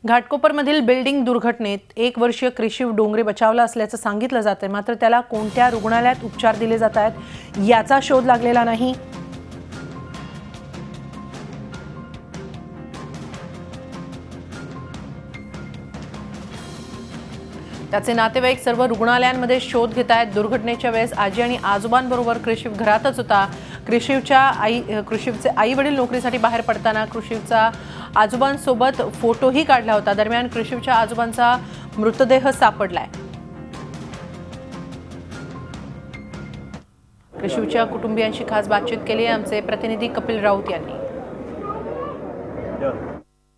घाटकोपरमधील building दुर्घटनेत 1 वर्षीय क्रिशिव डोंगरे बचावला असल्याचं सांगितलं जातंय, मात्र त्याला कोणत्या रुग्णालयात उपचार दिले जात आहेत याचा शोध लागलेला नाही। त्याचे नातेवाईक सर्व रुग्णालयांमध्ये शोध घेत आहेत। दुर्घटनेच्या वेळेस आजी आणि आजोबांबरोबर क्रिशिव घरातच होता। क्रिशिवचे आई वडील नोकरीसाठी बाहेर पडताना क्रिशिवचा आजोबांसोबत फोटोही काढला होता। दरम्यान क्रिशिवच्या आजोबांचा मृतदेह सापडलाय। क्रिशिवच्या कुटुंबियांशी खास बातचीत केली आहे आमचे प्रतिनिधी कपिल राऊत यांनी।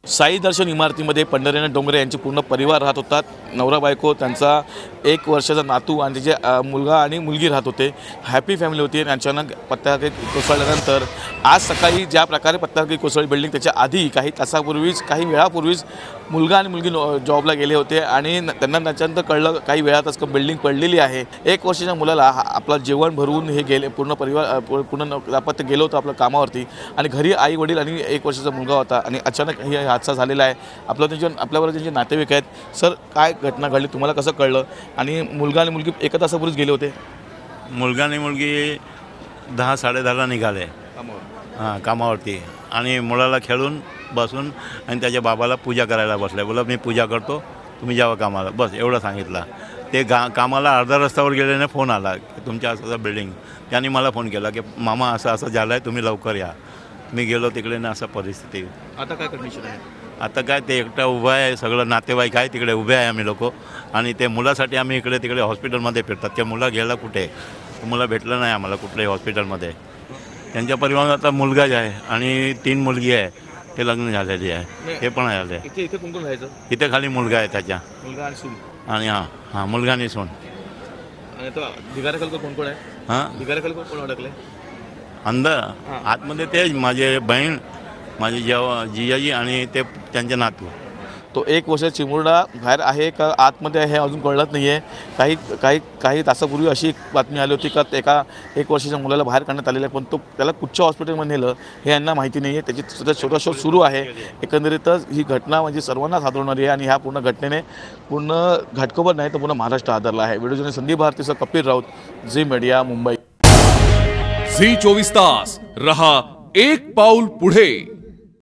साई दर्शन इमारतीमध्ये पंढरीनाथ डोंगरे यांचे पूर्ण परिवार राहत होता। नवरा बायको, त्यांचा 1 वर्षाचा नातू आणि त्याचे मुलगा आणि मुलगी राहत होते। हॅपी फॅमिली होती। अचानक पत्त्याखाली कोसळल्यानंतर आज सकाळी ज्या प्रकारे पत्त्याखाली कोसळली बिल्डिंग, त्याच्या आधी काही तासापूर्वीच, काही वेळापूर्वीच मुलगा आणि मुलगी जॉबला गेले होते आणि त्यांना त्याच्यानंतर कळलं काही वेळातच बिल्डिंग पडलेली आहे। 1 वर्षाच्या मुलाला आपलं जेवण भरवून हे गेले, पूर्ण परिवार पूर्ण दाम्पत्य गेलं होतं आपल्या कामावरती आणि घरी आई वडील आणि 1 वर्षाचा मुलगा होता आणि अचानक हे हादसा झालेला आहे। आपल्यावर त्यांचे नातेवाईक आहेत। सर, काय घटना घडली, तुम्हाला कसं कळलं? आणि मुलगा आणि मुलगी 1 तासापूर्वीच गेले होते। मुलगा आणि मुलगी 10-10:30ला निघाले कामावरती आणि मुलाला खेळून बसून आणि त्याच्या बाबाला पूजा करायला बसले। बोला मी पूजा करतो, तुम्ही जावा कामाला, बस एवढं सांगितलं। ते कामाला अर्धा रस्त्यावर गेल्याने फोन आला की तुमच्या असं बिल्डिंग, त्यांनी मला फोन केला की मामा असं झालं आहे, तुम्ही लवकर या। मी गेलो तिकडे ना, असं परिस्थिती। आता काय कंडिशन आहे? आता काय ते एकटा उभा आहे, सगळं नातेवाईक आहे तिकडे उभे आहे आम्ही लोक आणि ते मुलासाठी आम्ही इकडे तिकडे हॉस्पिटलमध्ये फिरतात। त्या मुला गेला कुठे, मुला भेटलं नाही आम्हाला कुठल्याही हॉस्पिटलमध्ये। त्यांच्या परिवारात आता मुलगा जे आहे आणि 3 मुलगी आहे, ते लग्न झालेली आहे, हे पण झाले। इथे कोण कोण राहायचं? इथे खाली मुलगा आहे त्याच्या, मुलगा आणि सून, आणि हां मुलगा आणि सून। आणि तो भिगाऱ्याखाली कोण कोण आहे? हां, भिगाऱ्याखाली कोण अडकले अंदर आतमध्ये? ते माझे बहीण, माझी जिजाजी आणि ते त्यांचे नातू। तो 1 वर्षाचा चिमुरडा बाहेर आहे का आतमध्ये आहे हे अजून कळत नाही आहे। काही तासापूर्वी अशी एक बातमी आली होती का एका 1 वर्षाच्या मुलाला बाहेर काढण्यात आलेलं आहे, पण त्याला कुठच्या हॉस्पिटलमध्ये नेलं हे यांना माहिती नाही आहे। त्याची छोटा शोध सुरू आहे। एकंदरीतच ही घटना म्हणजे सर्वांनाच हादरवणारी आहे आणि ह्या पूर्ण घटनेने पूर्ण घाटकोपर नाही तर पूर्ण महाराष्ट्र हादरला आहे। व्हिडिओ जर्नलिस्ट संदीप भारतीसह कपिल राऊत, झी मीडिया, मुंबई। झी 24 तास रहा एक पाऊल पुढे।